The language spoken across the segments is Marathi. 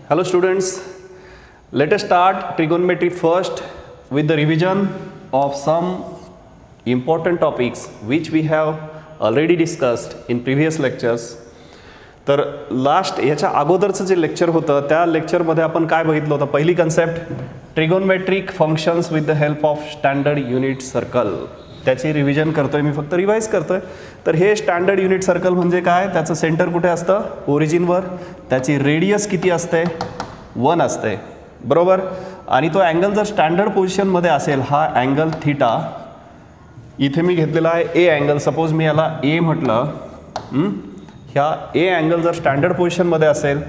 Hello students, let us start trigonometry first with the revision of some important topics which we have already discussed in previous lectures. तर लास्ट याच्या अगोदरचं जे लेक्चर होतं त्या लेक्चरमध्ये आपण काय बघितलं होतं, पहिली concept trigonometric functions with the help of standard unit circle, त्याची रिव्हिजन करतोय मी, फक्त रिवाइज करतोय. तर हे स्टँडर्ड युनिट सर्कल म्हणजे काय, त्याचं सेंटर कुठे असतं, ओरिजिनवर, त्याची रेडियस किती असते, 1 असते, बरोबर. आणि तो अँगल जर स्टँडर्ड पोझिशनमध्ये असेल, हा अँगल थीटा, इथे मी घेतलेला आहे ए अँगल, सपोज मी याला ए म्हटलं, ह्या ए अँगल जर स्टँडर्ड पोझिशनमध्ये असेल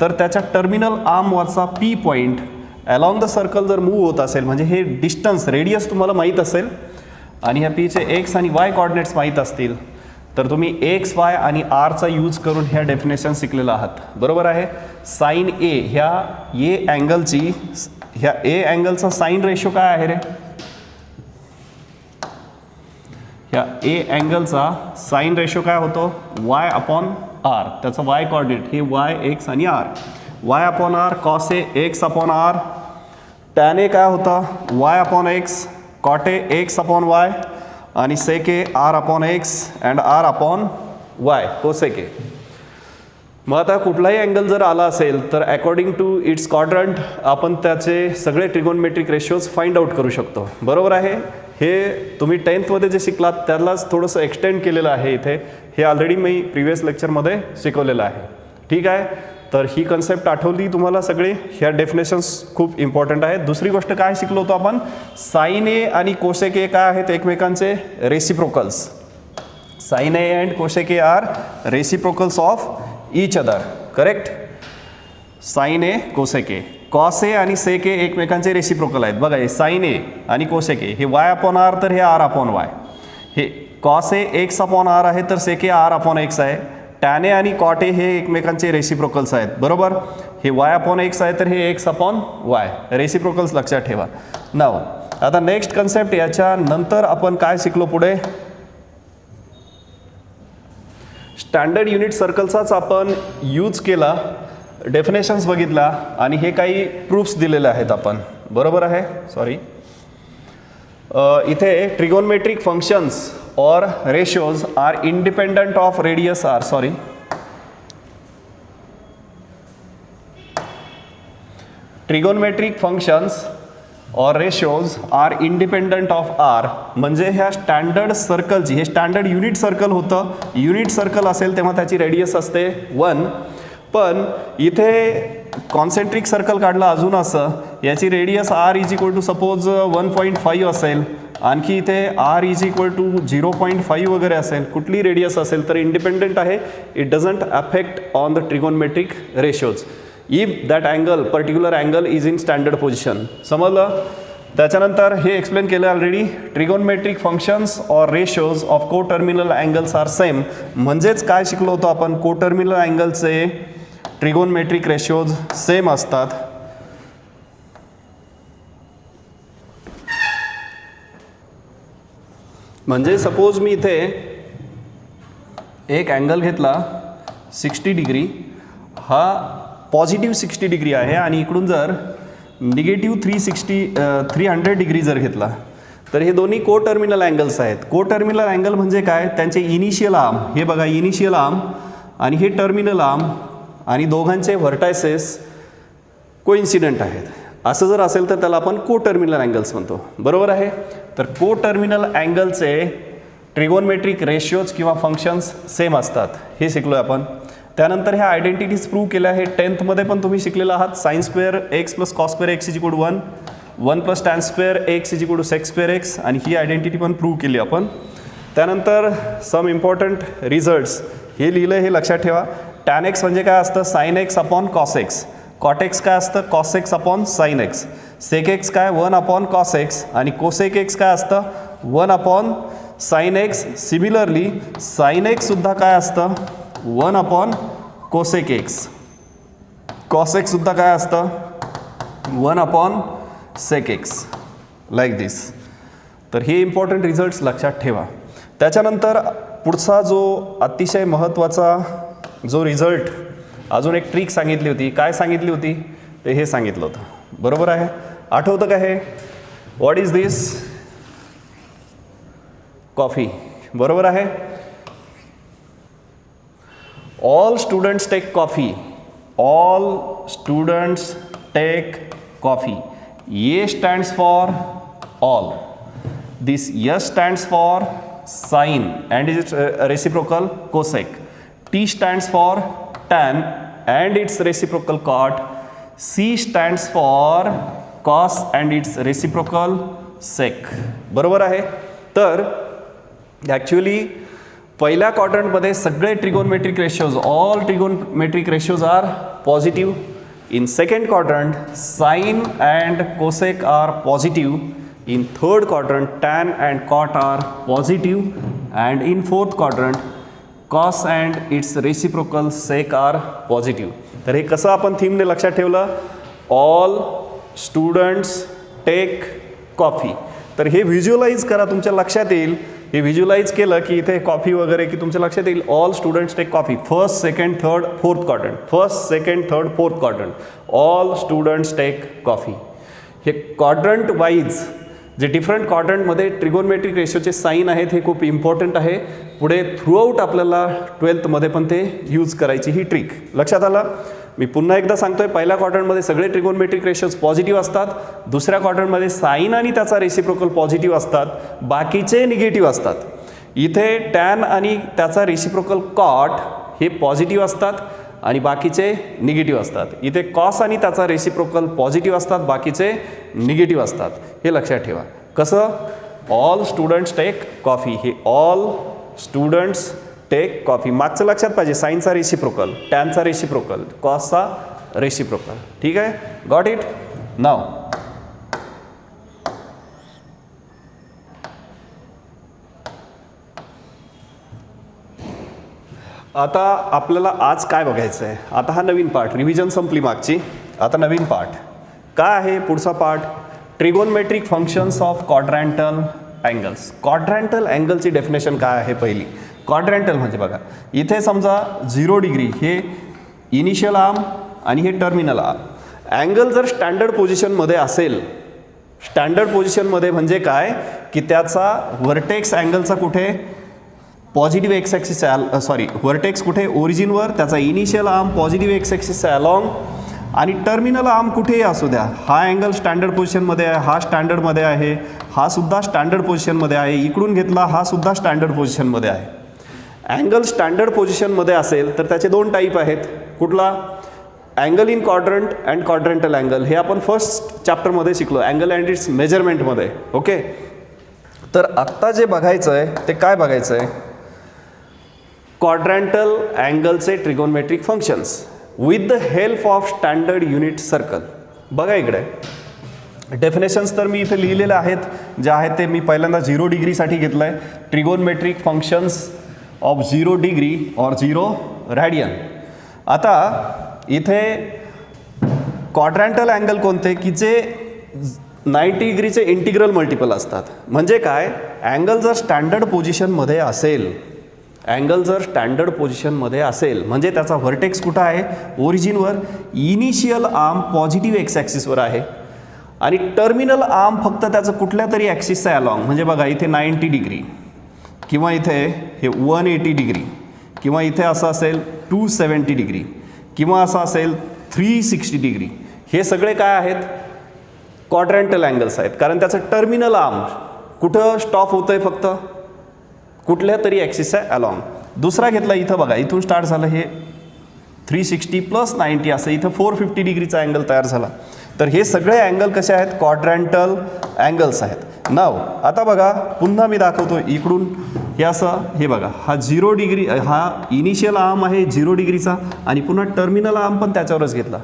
तर त्याच्या टर्मिनल आर्मवरचा P point along the circle जर मूव्ह होत असेल, म्हणजे हे डिस्टन्स रेडियस तुम्हाला माहीत असेल आणि ह्या पीचे एक्स आणि वाय कॉर्डिनेट्स माहीत असतील, तर तुम्ही एक्स वाय आणि आरचा यूज करून ह्या डेफिनेशन शिकलेला आहात, बरोबर आहे. साइन ए, ह्या ए अँगलची, ह्या ए अँगलचा साइन रेशो काय आहे रे, ह्या ए अँगलचा साइन रेशो काय होतो, वाय अपॉन आर, त्याचा वाय कॉर्डिनेट हे वाय एक्स आणि R, Y upon R cos A X upon R, tan A काय होता Y upon X, cot A X upon Y आणि sec A R upon X and R upon Y cosec A. मग आता कुठलाही अँगल जर आला असेल तर अकॉर्डिंग टू इट्स क्वाड्रंट आपण त्याचे सगळे ट्रिगोनमेट्रिक रेशिओज फाइंड आउट करू शकतो, बरोबर आहे. हे तुम्ही 10th जे शिकलात त्यालाच थोडंसं एक्सटेंड केलेलं आहे इथे, हे ऑलरेडी मी प्रिव्हियस लेक्चरमध्ये शिकवलेलं आहे, ठीक आहे. तर ही कन्सेप्ट आठवली तुम्हाला सगळे, ह्या डेफिनेशन्स खूप इम्पॉर्टंट आहेत. दुसरी गोष्ट काय शिकलो होतो आपण, साइन ए आणि कोसेक ए काय आहेत एकमेकांचे reciprocals, sine A and cosec A are reciprocals of each other, correct. Sine A cosec A, cos A आणि सेक ए एकमेकांचे रेसिप्रोकल आहेत बघा, हे साइन ए आणि कोसेक ए, हे वाय अपॉन आर तर हे आर अपॉन वाय, हे cos A X upon R आहे तर सेक ए आर अपॉन एक्स आहे, टॅन ए आणि कॉट ए हे एकमेकांचे रेसिप्रोकल्स आहेत, बरोबर. हे वाय अपॉन एक्स आहे तर हे एक्स अपॉन वाय, रेसिप्रोकल्स लक्षात ठेवा. नाव आता नेक्स्ट कन्सेप्ट, याच्या नंतर आपण काय शिकलो पुढे, स्टँडर्ड युनिट सर्कलचाच आपण यूज केला, डेफिनेशन्स बघितला आणि हे काही प्रूफ्स दिलेले आहेत आपण, बरोबर आहे. सॉरी, इथे ट्रिगोनमेट्रिक फंक्शन्स और ratios are independent of radius r, sorry, trigonometric functions or ratios are independent of r, म्हणजे ह्या स्टँडर्ड सर्कलची, हे स्टँडर्ड युनिट सर्कल होतं, युनिट सर्कल असेल तेव्हा त्याची रेडियस असते 1, पण इथे कॉन्सेंट्रिक सर्कल काढला अजून असं, याची radius r is equal to suppose 1.5 असेल, आणखी इथे r इज इक्वल टू 0.5 वगैरे असेल, कुठली रेडियस असेल तर इंडिपेंडेंट आहे, it doesn't affect on the trigonometric ratios if that angle, particular angle is in standard position, समजलं. त्याच्यानंतर हे एक्सप्लेन केलं ऑलरेडी, ट्रिगोनमेट्रिक फंक्शन्स और ratios of coterminal angles are same, म्हणजेच काय शिकलो होतो आपण, को टर्मिनल अँगलचे ट्रिगोनमेट्रिक रेशिओज सेम असतात. म्हणजे सपोज मी इथे एक अँगल घेतला 60 डिग्री, हा पॉझिटिव्ह 60 डिग्री आहे आणि इकडून जर निगेटिव्ह 300 डिग्री जर घेतला तर हे दोन्ही को टर्मिनल अँगल्स आहेत. को टर्मिनल अँगल म्हणजे काय, त्यांचे इनिशियल आर्म, हे बघा इनिशियल आर्म आणि हे टर्मिनल आर्म आणि दोघांचे व्हर्टायसेस कोइन्सिडेंट आहेत, असं जर असेल तर त्याला आपण को टर्मिनल अँगल्स म्हणतो, बरोबर आहे. तर को टर्मिनल अँगलचे ट्रिगोनमेट्रिक रेशिओज किंवा फंक्शन्स सेम असतात, हे शिकलो आपण. त्यानंतर ह्या आयडेंटिटीज प्रूव्ह केल्या आहे 10th पण तुम्ही शिकलेला आहात, sine square x plus cos square x is equal to 1, 1 plus tan square x is equal to sec square x, आणि ही आयडेंटिटी पण प्रूव्ह केली आपण. त्यानंतर सम इम्पॉर्टंट रिझल्ट्स हे लिहिलं, हे लक्षात ठेवा. टॅन एक्स म्हणजे काय असतं, sine x upon cos x, cot x काय असतं, cos x upon sine x, sec x काय 1 अपॉन कॉस एक्स, आणि कोसेक एक्स काय असतं 1 upon sine x. Similarly sine x सुद्धा काय असतं 1 upon cosec x, cos x सुद्धा काय असतं 1 upon sec x, like this. तर हे इम्पॉर्टंट रिझल्ट्स लक्षात ठेवा. त्याच्यानंतर पुढचा जो अतिशय महत्त्वाचा जो रिझल्ट अजून एक ट्रिक सांगितली होती. काय सांगितली होती? ते हे सांगितलं होतं. बरोबर आहे? आठवतं का हे? What is this? कॉफी. बरोबर आहे? All students take coffee. All students take coffee. A stands for all. This S stands for sine and its reciprocal cosec. T stands for tan and its reciprocal cot. C stands for cos and its reciprocal sec. बरोबर आहे? तर ॲक्च्युली पहिल्या क्वाड्रंटमध्ये सगळे trigonometric ratios, all trigonometric ratios are positive. In second quadrant sine and cosec are positive. In third quadrant, tan and cot are positive, and in fourth quadrant, cos and its reciprocal sec are positive. तर हे कसं आपण थीमने लक्षात ठेवलं? All students take coffee. तर हे व्हिज्युअलाइज करा, तुमच्या लक्षात येईल. हे व्हिज्युअलाइज केलं की इथे कॉफी वगैरे की तुमच्या लक्षात येईल. All students take coffee. First, second, third, fourth quadrant. First, second, third, fourth quadrant. All students take coffee. हे क्वाड्रंट वाईज जे डिफरंट क्वाड्रंटमध्ये ट्रिगोनमेट्रिक रेशियोचे साईन आहेत हे खूप इम्पॉर्टंट आहे. पुढे थ्रूआउट आपल्याला 12th पण ते यूज करायची ही ट्रिक. लक्षात आलं? मी पुन्हा एकदा सांगतोय, पहिल्या क्वाड्रंटमध्ये सगळे ट्रिगोनमेट्रिक रेशियोज पॉझिटिव्ह असतात. दुसऱ्या क्वाड्रंटमध्ये साईन आणि त्याचा रेसिप्रोकल पॉझिटिव्ह असतात, बाकीचे निगेटिव्ह असतात. इथे टॅन आणि त्याचा रेसिप्रोकल कॉट हे पॉझिटिव्ह असतात आणि बाकीचे निगेटिव्ह असतात. इथे कॉस आणि त्याचा रेसिप्रोकल पॉझिटिव्ह असतात, बाकीचे निगेटिव्ह असतात. हे लक्षात ठेवा. कसं? All students take coffee. हे ऑल स्टुडंट्स टेक कॉफी. मागचं लक्षात पाहिजे. साईनचा रेसिप्रोकल, टॅनचा रेसिप्रोकल, कॉसचा रेसिप्रोकल. ठीक आहे? Got it? नाव आता आपल्याला आज काय बघायचं आहे? आता हा नवीन पार्ट, रिव्हिजन संपली मागची. आता नवीन पार्ट काय आहे? पुढचा part trigonometric functions of क्वाड्रँटल angles. क्वाड्रँटल अँगलची डेफिनेशन काय आहे? पहिली क्वाड्रँटल म्हणजे बघा, इथे समजा 0 डिग्री हे इनिशियल आर्म आणि हे टर्मिनल आर्म. अँगल जर स्टँडर्ड पोझिशनमध्ये असेल, स्टँडर्ड पोझिशनमध्ये म्हणजे काय की त्याचा व्हर्टेक्स अँगलचा कुठे? पॉझिटिव्ह एक्स ॲक्सिस, व्हर्टेक्स कुठे? ओरिजिनवर. त्याचा initial arm positive x axis along आणि टर्मिनल आर्म कुठेही असू द्या. हा अँगल स्टँडर्ड पोझिशनमध्ये आहे, हा स्टँडर्डमध्ये आहे, हा सुद्धा स्टँडर्ड पोझिशनमध्ये आहे. इकडून घेतला हा सुद्धा स्टँडर्ड पोझिशनमध्ये आहे. अँगल स्टँडर्ड पोझिशनमध्ये असेल तर त्याचे 2 टाईप आहेत. कुठला? Angle in quadrant and quadrantal angle. हे आपण फर्स्ट चॅप्टरमध्ये शिकलो, अँगल अँड इट्स मेजरमेंटमध्ये. ओके. तर आत्ता जे बघायचं आहे ते काय बघायचं आहे? क्वाड्रँटल अँगलचे trigonometric functions with the help of standard unit circle. बघा इकडे डेफिनेशन्स तर मी इथे लिहिलेले आहेत, जे आहेत ते मी पहिल्यांदा 0 डिग्रीसाठी घेतलं आहे. ट्रिगोनमेट्रिक फंक्शन्स ऑफ 0 डिग्री और 0 रेडियन. आता इथे क्वाड्रँटल अँगल कोणते की जे 90 डिग्रीचे इंटिग्रल मल्टिपल असतात. म्हणजे काय? अँगल जर स्टँडर्ड पोझिशनमध्ये असेल, अँगल जर स्टँडर्ड पोझिशनमध्ये असेल म्हणजे त्याचा व्हर्टेक्स कुठं आहे? ओरिजिनवर. इनिशियल आर्म पॉझिटिव्ह एक्स ॲक्सिसवर आहे आणि टर्मिनल आर्म फक्त त्याचं कुठल्या तरी ॲक्सिसचा अलॉंग. म्हणजे बघा इथे 90 डिग्री किंवा इथे हे 180 डिग्री किंवा इथे असं असेल 270 डिग्री किंवा असं असेल 360 डिग्री. हे सगळे काय आहेत? क्वाड्रँटल अँगल्स आहेत. कारण त्याचं टर्मिनल आर्म कुठं स्टॉप होतं आहे? फक्त कुठल्या तरी ॲक्सिसच्या अलॉंग. दुसरा घेतला इथं बघा, इथून स्टार्ट झालं हे 360 + 90 असं इथं 450 डिग्रीचा अँगल तयार झाला. तर हे सगळे अँगल कसे आहेत? क्वाड्रँटल अँगल्स आहेत. नाव आता बघा पुन्हा मी दाखवतो इकडून. हे असं हे बघा, हा 0 डिग्री, हा इनिशियल आर्म आहे 0 डिग्रीचा आणि पुन्हा टर्मिनल आर्म पण त्याच्यावरच घेतला.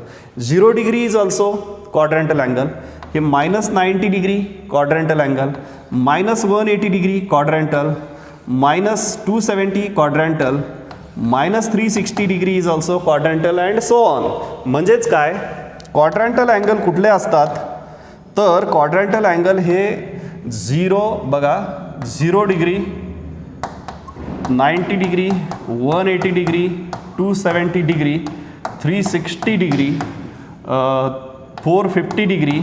0 degree is also quadrantal angle. हे -90 degree quadrantal angle, -180 degree quadrantal, -270 quadrantal, -360 degree is also quadrantal and so on. म्हणजेच काय? क्वाड्रँटल अँगल कुठले असतात? तर क्वाड्रँटल अँगल हे 0 बघा, 0 degree, 90 degree, 180 degree, 270 degree, 360 degree, 450 degree,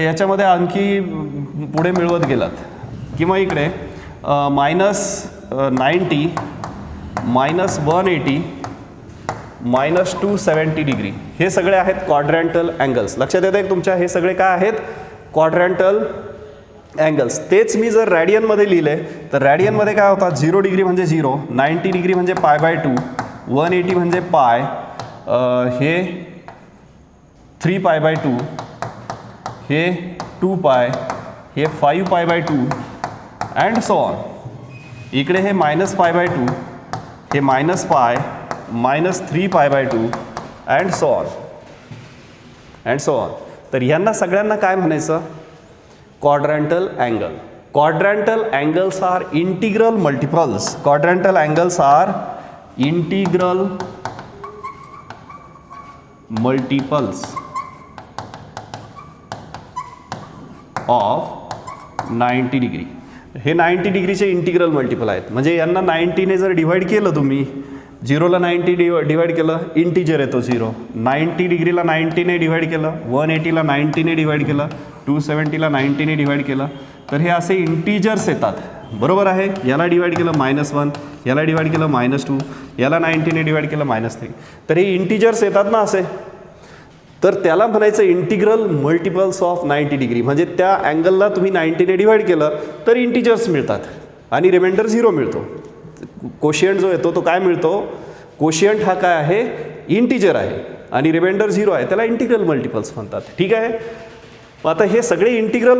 याच्यामध्ये आणखी पुढे मिळवत गेलात, किंवा इकडे -90, -180, -270 डिग्री, हे सगळे आहेत क्वाड्रंटल अँगल्स. लक्षात येतं आहे तुमच्या, हे सगळे काय आहेत? Quadrantal angles. तेच मी जर रॅडियनमध्ये लिहिले तर रॅडियनमध्ये काय होतात? 0 डिग्री म्हणजे 0, 90 डिग्री म्हणजे π/2, 180 म्हणजे पाय, हे 3π/2, हे 2π, हे 5π/2 अँड सो ऑन. इकडे हे -π/2, हे -π, -3π/2 and so on and so on. तर यांना सगळ्यांना काय म्हणायचं? Quadrantal angle. Quadrantal angles are integral multiples. Quadrantal angles are integral multiples of 90 degree. हे 90 डिग्रीचे इंटिग्रल मल्टिपल आहेत. म्हणजे यांना 90ने जर डिवाइड केलं तुम्ही, 0ला 90 डिवाइड केलं, इंटिजर येतो 0. 90 डिग्रीला 90ने डिवाइड केलं, 180ला 90ने डिवाइड केलं, 270ला 90ने डिवाइड केलं, तर हे असे इंटिजर्स येतात. बरोबर आहे. याला डिवाइड केलं -1, याला डिवाइड केलं -2, याला 90ने डिवाइड केलं -3. तर हे इंटिजर्स येतात ना असे, तर त्याला म्हणायचं इंटिग्रल मल्टिपल्स ऑफ 90 डिग्री. म्हणजे त्या अँगलला तुम्ही 90ने डिवाइड केलं तर इंटिजर्स मिळतात आणि रिमाइंडर 0 मिळतो. कोशियंट जो येतो तो काय मिळतो? कोशियंट हा काय आहे? इंटिजर आहे आणि रिमाइंडर 0 आहे. त्याला इंटिग्रल मल्टिपल्स म्हणतात. ठीक आहे. आता हे सगळे integral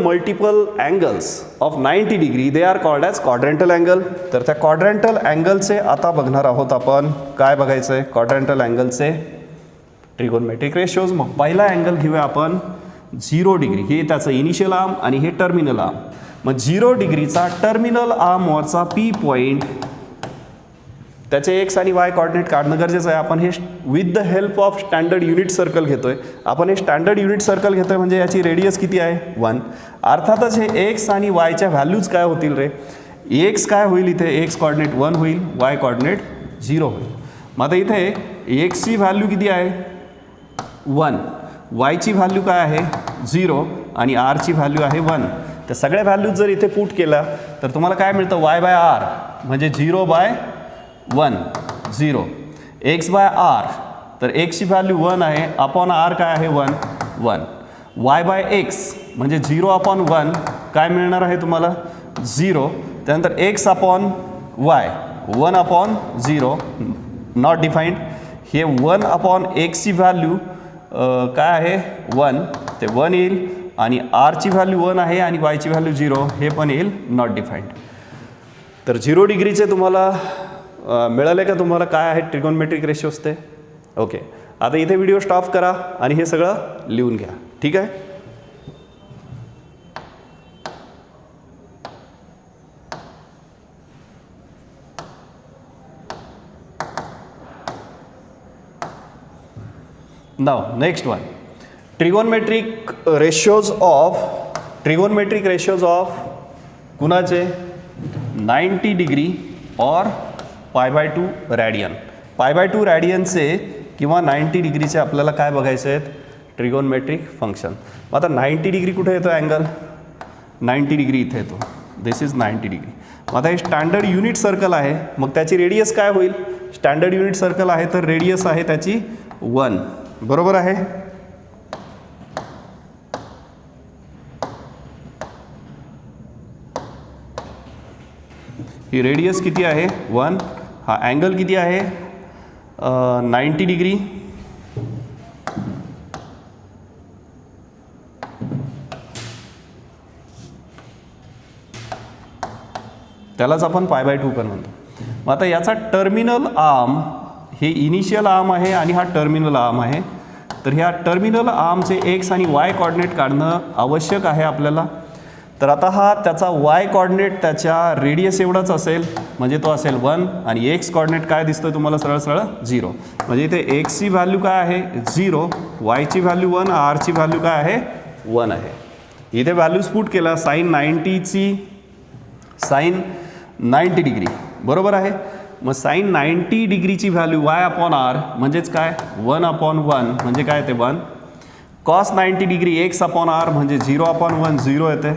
multiple angles of 90 degree they are called as quadrantal angle. तर त्या क्वाड्रंटल अँगलचे आता बघणार आहोत आपण. काय बघायचं आहे? Quadrantal अँगलचे trigonometric रेशिओज. मग पहिला अँगल घेऊया आपण 0 डिग्री. हे त्याचं इनिशियल आर्म आणि हे टर्मिनल आर्म. मग 0 डिग्रीचा टर्मिनल आर्मवरचा P पॉईंट, त्याचे एक्स आणि वाय कॉर्डिनेट काढणं गरजेचं आहे. आपण हे with the help of standard unit circle घेतोय. आपण हे स्टँडर्ड युनिट सर्कल घेतोय म्हणजे याची रेडियस किती आहे? 1. अर्थातच हे एक्स आणि वायच्या व्हॅल्यूज काय होतील रे? एक्स काय होईल इथे? एक्स कॉर्डिनेट 1 होईल, वाय कॉर्डिनेट 0 होईल. मग आता इथे एक्सची व्हॅल्यू किती आहे? 1, वायची व्हॅल्यू काय आहे? 0 आणि आरची व्हॅल्यू आहे 1. त्या सगळ्या व्हॅल्यूज जर इथे पुट केला तर तुम्हाला काय मिळतं? y/r म्हणजे 0/1, 0. x/r तर एक्सची व्हॅल्यू 1 आहे, अपॉन आर काय आहे? 1, 1. y/x म्हणजे 0/1 काय मिळणार आहे तुम्हाला? 0. त्यानंतर x/y 1/0 नॉट डिफाईन्ड. हे 1/x ची व्हॅल्यू काय आहे? 1. ते 1 येईल आणि आरची व्हॅल्यू 1 आहे आणि वायची व्हॅल्यू 0, हे पण येईल नॉट डिफाईन्ड. तर 0 डिग्रीचे तुम्हाला मिळाले का? तुम्हाला काय आहे ट्रिगोनमेट्रिक रेशिओज ते? ओके. आता इथे व्हिडिओ स्टॉप करा आणि हे सगळं लिहून घ्या. ठीक आहे. Now next one, trigonometric रेशिओज of कुणाचे? 90 डिग्री और π/2 रॅडियन. π/2 रॅडियनचे किंवा 90 डिग्रीचे आपल्याला काय बघायचे आहेत? Trigonometric function. आता 90 डिग्री कुठे येतो अँगल? 90 डिग्री इथे येतो. दिस इज 90 डिग्री. आता हे स्टँडर्ड युनिट सर्कल आहे, मग त्याची रेडियस काय होईल? स्टँडर्ड युनिट सर्कल आहे तर रेडियस आहे त्याची 1. बरोबर आहे. ही रेडियस किती आहे? 1. हा अँगल किती आहे? 90 डिग्री. त्यालाच आपण π/2 पण म्हणतो. मग आता याचा टर्मिनल आर्म, हे इनिशियल आर्म आहे आणि हा टर्मिनल आर्म आहे. तर ह्या टर्मिनल आर्मचे एक्स आणि वाय कॉर्डिनेट काढणं आवश्यक आहे आपल्याला. तर आता हा त्याचा वाय कॉर्डिनेट त्याच्या रेडियस एवढाच असेल, म्हणजे तो असेल 1 आणि एक्स कॉर्डिनेट काय दिसतोय तुम्हाला? सरळ सरळ 0. म्हणजे इथे एक्सची व्हॅल्यू काय आहे? 0, वायची व्हॅल्यू 1, आरची व्हॅल्यू काय आहे? 1 आहे. इथे व्हॅल्यूज पुट केला. Sine 90 degree. बरोबर आहे. मग साईन 90 डिग्रीची व्हॅल्यू वाय अपॉन आर म्हणजेच काय 1/1 म्हणजे काय ते 1. Cos 90 degree x upon r म्हणजे 0/1 0 येते.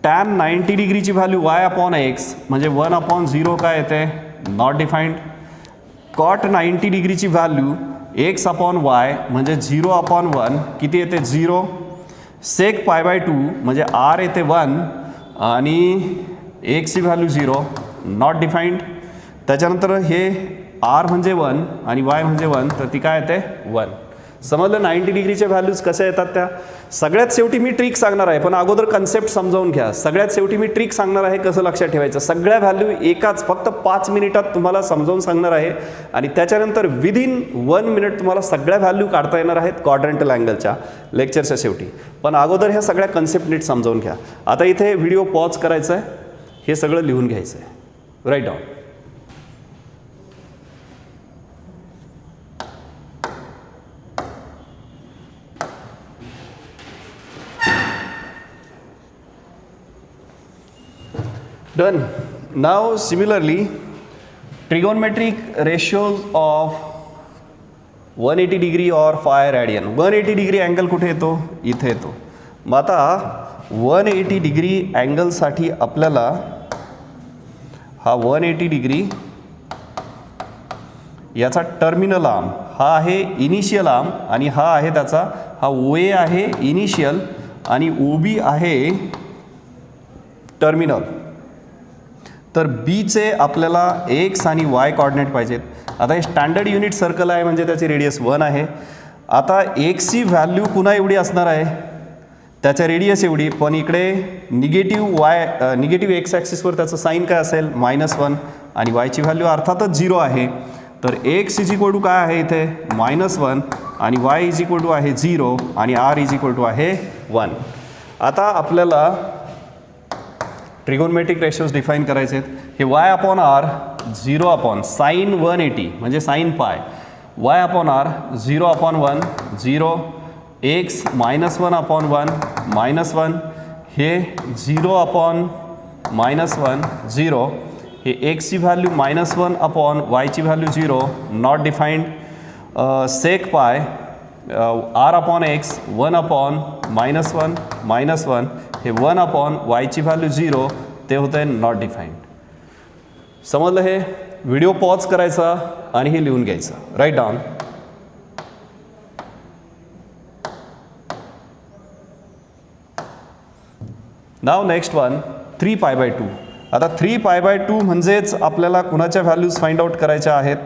टॅन 90 डिग्रीची व्हॅल्यू वाय अपॉन एक्स म्हणजे 1/0 काय येते नॉट डिफाईंड. कॉट 90 डिग्रीची व्हॅल्यू एक्स अपॉन वाय म्हणजे 0/1 किती येते 0. सेक π/2 म्हणजे आर येते 1 आणि एक्सची व्हॅल्यू 0 नॉट डिफाईंड. त्याच्यानंतर हे आर म्हणजे 1 आणि वाय म्हणजे 1 तर ती काय येते 1. समजलं 90 डिग्रीच्या व्हॅल्यूज कशा येतात त्या. सगळ्यात शेवटी मी ट्रिक सांगणार आहे पण अगोदर कन्सेप्ट समजावून घ्या. सगळ्यात शेवटी मी ट्रिक सांगणार आहे कसं लक्षात ठेवायचं. सगळ्या व्हॅल्यू एकाच फक्त 5 मिनिटात तुम्हाला समजावून सांगणार आहे आणि त्याच्यानंतर विदिन 1 मिनिट तुम्हाला सगळ्या व्हॅल्यू काढता येणार आहेत क्वाड्रंटल अँगलच्या लेक्चरच्या शेवटी. पण अगोदर ह्या सगळ्या कन्सेप्ट नीट समजावून घ्या. आता इथे व्हिडिओ पॉज करायचा आहे, हे सगळं लिहून घ्यायचं आहे. Write down. Done. Now similarly trigonometric ratios of 180 degree or phi radian. 180 degree angle कुठे येतो इथे येतो. मग आता 180 डिग्री अँगलसाठी आपल्याला हा 180 डिग्री याचा टर्मिनल आर्म हा आहे इनिशियल आर्म आणि हा आहे त्याचा हा OA आहे इनिशियल आणि OB आहे टर्मिनल. तर बीचे आपल्याला एक्स आणि वाय कॉर्डिनेट पाहिजेत. आता हे स्टँडर्ड युनिट सर्कल आहे म्हणजे त्याची रेडियस 1 आहे. आता एक्सची व्हॅल्यू पुन्हा एवढी असणार आहे त्याच्या रेडियस एवढी, पण इकडे निगेटिव्ह एक्स ॲक्सिसवर त्याचं साईन काय असेल -1 आणि वायची व्हॅल्यू अर्थातच 0 आहे. तर एक्स इज इक्वल टू काय आहे इथे -1 आणि वाय इज इक्वल टू आहे 0 आणि आर इज इक्वल टू आहे 1. आता आपल्याला ट्रिगोनमेट्रिक रेशोज डिफाईन करायचे आहेत. हे वाय अपॉन आर 0 साईन 180 म्हणजे sine pi Y upon R 0/1 0 x -1/1 -1 हे 0/-1 0 हे एक्सची व्हॅल्यू -1 वायची व्हॅल्यू 0 नॉट डिफाईंड. सेक पाय r/x 1/-1 -1 हे 1 वायची व्हॅल्यू 0 ते होतं आहे नॉट डिफाईंड. समजलं. हे व्हिडिओ पॉज करायचा आणि हे लिहून घ्यायचं. Write down. नाव नेक्स्ट वन 3π/2. आता 3π/2 म्हणजेच आपल्याला कुणाच्या व्हॅल्यूज फाइंड आउट करायच्या आहेत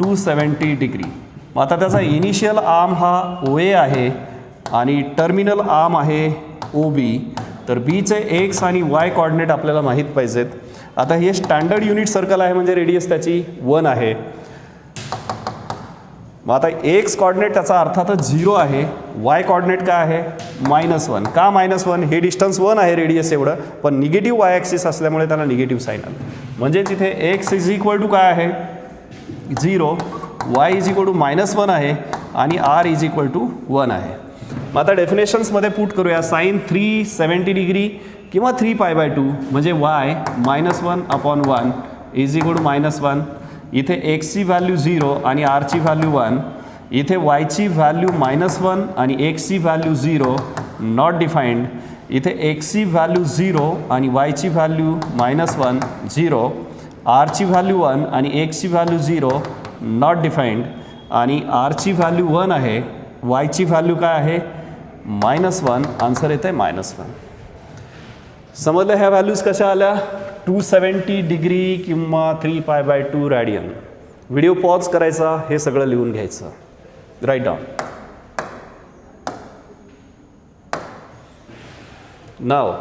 270 डिग्री. मग आता त्याचा इनिशियल आर्म हा OA आहे आणि टर्मिनल आर्म आहे OB. तर बीचे एक्स आणि वाय कॉर्डिनेट आपल्याला माहीत पाहिजेत. आता हे स्टँडर्ड युनिट सर्कल आहे म्हणजे रेडियस त्याची 1 आहे. मग आता एक्स कॉर्डिनेट त्याचा अर्थातच 0 आहे. वाय कॉर्डिनेट काय आहे -1. का -1 हे डिस्टन्स 1 आहे रेडियस एवढं, पण निगेटिव्ह वाय ॲक्सिस असल्यामुळे त्याला निगेटिव्ह साईन आलं. म्हणजेच इथे एक्स इज इक्वल टू काय आहे 0 वाय इज इक्वल टू -1 आहे आणि आर इज इक्वल टू 1 आहे. मग आता डेफिनेशन्समध्ये पुट करूया. साईन 370 डिग्री किंवा 3π/2 म्हणजे वाय -1/1 इज इक्वल टू -1. इथे एक्सची व्हॅल्यू 0 आणि आरची व्हॅल्यू 1. इथे वायची व्हॅल्यू -1 आणि एक्सची व्हॅल्यू 0 नॉट डिफाईंड. इथे एक्सची व्हॅल्यू 0 आणि वायची व्हॅल्यू -1 0. आरची व्हॅल्यू 1 आणि एक्सची व्हॅल्यू 0 नॉट डिफाईंड आणि आरची व्हॅल्यू 1 आहे वायची व्हॅल्यू काय आहे -1. आन्सर येते -1. समजलं. ह्या व्हॅल्यूज कशा आल्या 270 डिग्री किंवा 3π/2 रॅडियन. व्हिडिओ पॉज करायचा, हे सगळं लिहून घ्यायचं. Write down. नाव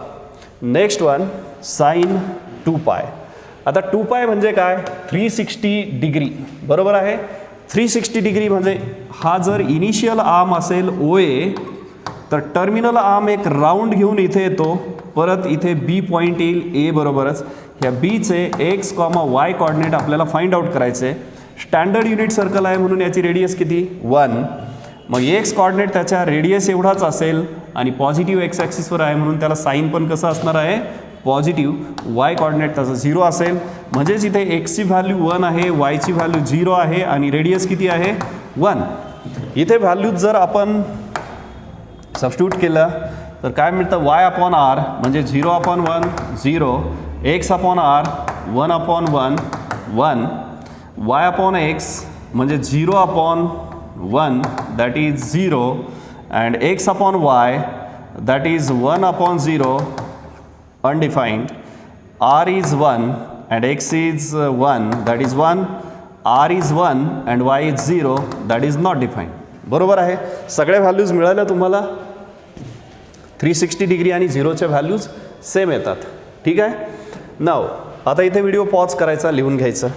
नेक्स्ट वन साईन 2π. आता 2π म्हणजे काय 360 डिग्री बरोबर आहे. 360 डिग्री म्हणजे हा जर इनिशियल आर्म असेल OA तर टर्मिनल आर्म एक राऊंड घेऊन इथे येतो. परत इथे B पॉईंट येईल A बरोबरच. ह्या Bचे एक्स वाय कॉर्डिनेट आपल्याला फाइंड आउट करायचे. स्टँडर्ड युनिट सर्कल आहे म्हणून याची रेडियस किती 1. मग एक्स कॉर्डिनेट त्याच्या रेडियस एवढाच असेल आणि पॉझिटिव्ह एक्स ॲक्सिसवर आहे म्हणून त्याला साईन पण कसं असणार आहे पॉझिटिव्ह, वाय कॉर्डिनेट त्याचा 0 असेल. म्हणजेच इथे एक्सची व्हॅल्यू 1 आहे, वायची व्हॅल्यू 0 आहे आणि रेडियस किती आहे 1. इथे व्हॅल्यूज जर आपण सबस्टिट्यूट केलं तर काय मिळतं, वाय अपॉन आर म्हणजे 0/1 0, x upon r 1/1 1, y upon x म्हणजे 0/1 that is 0 and x upon y that is 1/0 undefined. R is 1 and x is 1 that is 1, R is 1 and y is 0 that is not defined. बरोबर आहे. सगळ्या व्हॅल्यूज मिळाल्या तुम्हाला. 360 डिग्री आणि 0च्या व्हॅल्यूज सेम येतात. ठीक आहे. नाव आता इथे व्हिडिओ पॉज करायचा, लिहून घ्यायचं.